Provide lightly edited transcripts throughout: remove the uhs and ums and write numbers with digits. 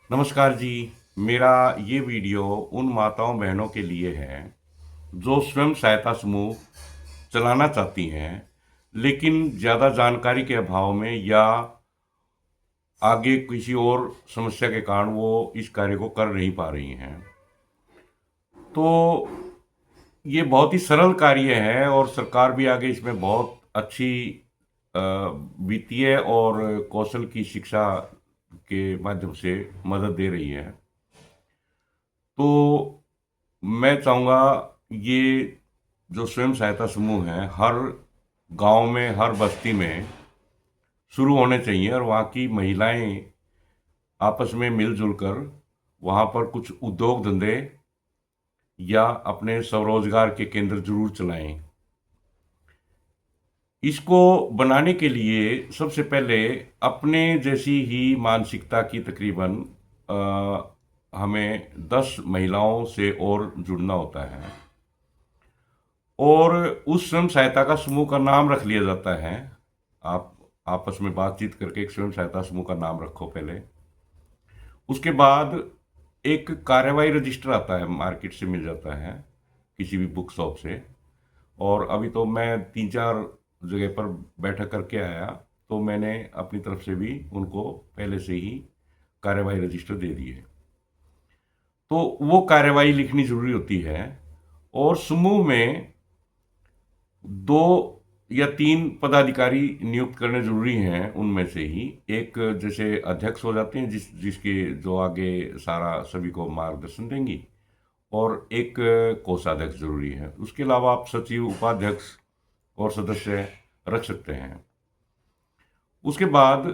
नमस्कार जी। मेरा ये वीडियो उन माताओं बहनों के लिए है जो स्वयं सहायता समूह चलाना चाहती हैं, लेकिन ज़्यादा जानकारी के अभाव में या आगे किसी और समस्या के कारण वो इस कार्य को कर नहीं पा रही हैं। तो ये बहुत ही सरल कार्य है और सरकार भी आगे इसमें बहुत अच्छी अ, वित्तीय और कौशल की शिक्षा के माध्यम से मदद दे रही है। तो मैं चाहूँगा ये जो स्वयं सहायता समूह हैं, हर गांव में, हर बस्ती में शुरू होने चाहिए और वहाँ की महिलाएं आपस में मिलजुल कर वहाँ पर कुछ उद्योग धंधे या अपने स्वरोजगार के केंद्र जरूर चलाएं। इसको बनाने के लिए सबसे पहले अपने जैसी ही मानसिकता की तकरीबन हमें 10 महिलाओं से और जुड़ना होता है और उस स्वयं सहायता का समूह का नाम रख लिया जाता है। आप आपस में बातचीत करके एक स्वयं सहायता समूह का नाम रखो पहले। उसके बाद एक कार्यवाही रजिस्टर आता है, मार्केट से मिल जाता है, किसी भी बुक शॉप से। और अभी तो मैं 3-4 जगह पर बैठक करके आया, तो मैंने अपनी तरफ से भी उनको पहले से ही कार्यवाही रजिस्टर दे दिए। तो वो कार्यवाही लिखनी जरूरी होती है और समूह में 2 या 3 पदाधिकारी नियुक्त करने जरूरी हैं। उनमें से ही एक जैसे अध्यक्ष हो जाते हैं, जिसके जो आगे सारा सभी को मार्गदर्शन देंगी, और एक कोषाध्यक्ष जरूरी है। उसके अलावा आप सचिव, उपाध्यक्ष और सदस्य रख सकते हैं। उसके बाद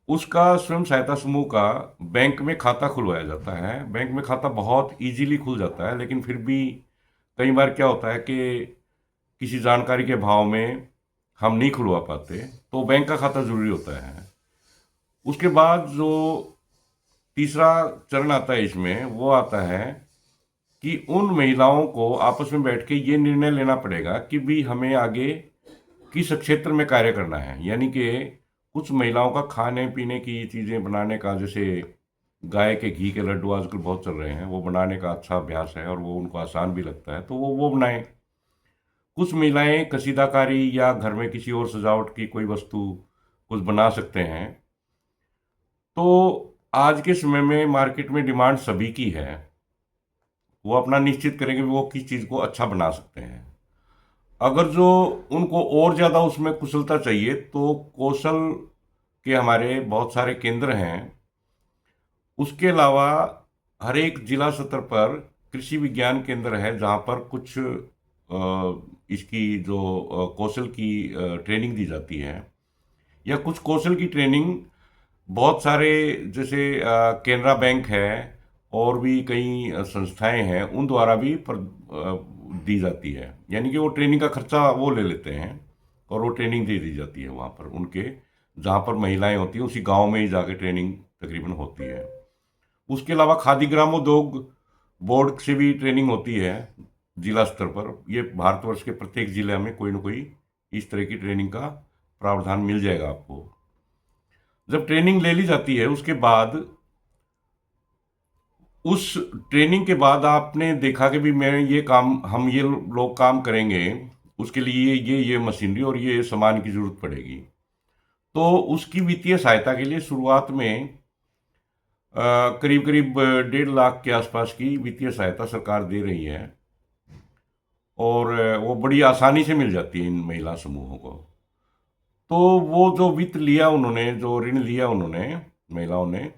उसका स्वयं सहायता समूह का बैंक में खाता खुलवाया जाता है। बैंक में खाता बहुत इजीली खुल जाता है, लेकिन फिर भी कई बार क्या होता है कि किसी जानकारी के अभाव में हम नहीं खुलवा पाते, तो बैंक का खाता जरूरी होता है। उसके बाद जो तीसरा चरण आता है इसमें, वो आता है कि उन महिलाओं को आपस में बैठ के ये निर्णय लेना पड़ेगा कि भी हमें आगे किस क्षेत्र में कार्य करना है। यानी कि कुछ महिलाओं का खाने पीने की चीज़ें बनाने का, जैसे गाय के घी के लड्डू आजकल बहुत चल रहे हैं, वो बनाने का अच्छा अभ्यास है और वो उनको आसान भी लगता है, तो वो बनाएं। कुछ महिलाएं कसीदाकारी या घर में किसी और सजावट की कोई वस्तु कुछ बना सकते हैं। तो आज के समय में मार्केट में डिमांड सभी की है। वो अपना निश्चित करेंगे कि वो किस चीज़ को अच्छा बना सकते हैं। अगर जो उनको और ज़्यादा उसमें कुशलता चाहिए, तो कौशल के हमारे बहुत सारे केंद्र हैं। उसके अलावा हर एक जिला स्तर पर कृषि विज्ञान केंद्र है, जहाँ पर कुछ इसकी जो कौशल की ट्रेनिंग दी जाती है, या कुछ कौशल की ट्रेनिंग बहुत सारे, जैसे केनरा बैंक है और भी कई संस्थाएं हैं, उन द्वारा भी दी जाती है। यानी कि वो ट्रेनिंग का खर्चा वो ले लेते हैं और वो ट्रेनिंग दे दी जाती है वहाँ पर, उनके जहाँ पर महिलाएं होती हैं उसी गांव में ही जाके ट्रेनिंग तकरीबन होती है। उसके अलावा खादी ग्रामोद्योग बोर्ड से भी ट्रेनिंग होती है जिला स्तर पर। ये भारतवर्ष के प्रत्येक जिले में कोई ना कोई इस तरह की ट्रेनिंग का प्रावधान मिल जाएगा आपको। जब ट्रेनिंग ले ली जाती है, उसके बाद उस ट्रेनिंग के बाद आपने देखा कि भी मैं ये काम, हम ये लोग काम करेंगे, उसके लिए ये मशीनरी और ये सामान की जरूरत पड़ेगी। तो उसकी वित्तीय सहायता के लिए शुरुआत में करीब करीब 1.5 लाख के आसपास की वित्तीय सहायता सरकार दे रही है और वो बड़ी आसानी से मिल जाती है इन महिला समूहों को। तो वो जो वित्त लिया उन्होंने, जो ऋण लिया उन्होंने, महिलाओं ने,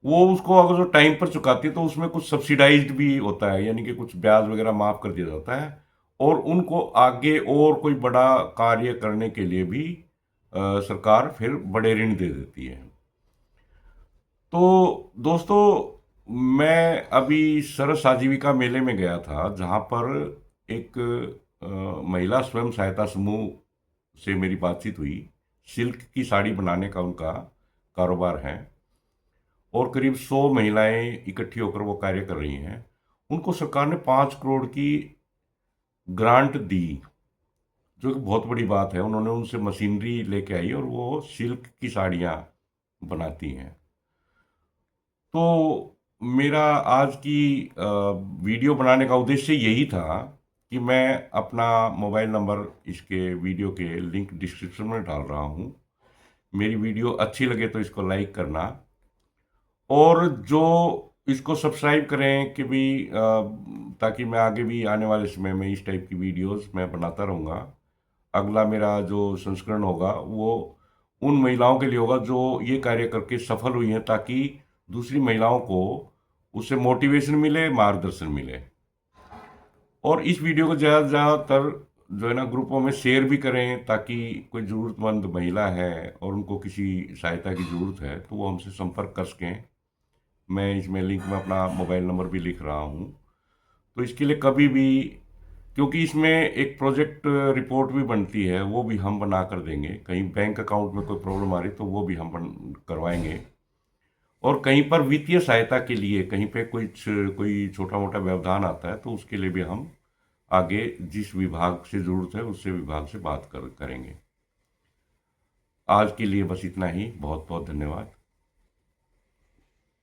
वो उसको अगर जो टाइम पर चुकाती है तो उसमें कुछ सब्सिडाइज्ड भी होता है, यानी कि कुछ ब्याज वगैरह माफ कर दिया जाता है और उनको आगे और कोई बड़ा कार्य करने के लिए भी सरकार फिर बड़े ऋण दे देती है। तो दोस्तों, मैं अभी सरस आजीविका मेले में गया था, जहाँ पर एक महिला स्वयं सहायता समूह से मेरी बातचीत हुई। सिल्क की साड़ी बनाने का उनका कारोबार है और करीब 100 महिलाएं इकट्ठी होकर वो कार्य कर रही हैं। उनको सरकार ने 5 करोड़ की ग्रांट दी, जो कि बहुत बड़ी बात है। उन्होंने उनसे मशीनरी लेके आई और वो सिल्क की साड़ियाँ बनाती हैं। तो मेरा आज की वीडियो बनाने का उद्देश्य यही था कि मैं अपना मोबाइल नंबर इसके वीडियो के लिंक डिस्क्रिप्शन में डाल रहा हूँ। मेरी वीडियो अच्छी लगे तो इसको लाइक करना, और जो इसको सब्सक्राइब करें कि भी ताकि मैं आगे भी आने वाले समय में इस टाइप की वीडियोस मैं बनाता रहूँगा। अगला मेरा जो संस्करण होगा वो उन महिलाओं के लिए होगा जो ये कार्य करके सफल हुई हैं, ताकि दूसरी महिलाओं को उससे मोटिवेशन मिले, मार्गदर्शन मिले। और इस वीडियो को ज़्यादा से ज़्यादातर जो है ना ग्रुपों में शेयर भी करें, ताकि कोई ज़रूरतमंद महिला है और उनको किसी सहायता की ज़रूरत है तो वो हमसे संपर्क कर सकें। मैं इसमें लिंक में अपना मोबाइल नंबर भी लिख रहा हूँ। तो इसके लिए कभी भी, क्योंकि इसमें एक प्रोजेक्ट रिपोर्ट भी बनती है, वो भी हम बना कर देंगे। कहीं बैंक अकाउंट में कोई प्रॉब्लम आ रही तो वो भी हम करवाएंगे। और कहीं पर वित्तीय सहायता के लिए कहीं पे कोई छोटा मोटा व्यवधान आता है तो उसके लिए भी हम आगे जिस विभाग से ज़रूरत है उससे विभाग से बात करेंगे। आज के लिए बस इतना ही। बहुत बहुत धन्यवाद।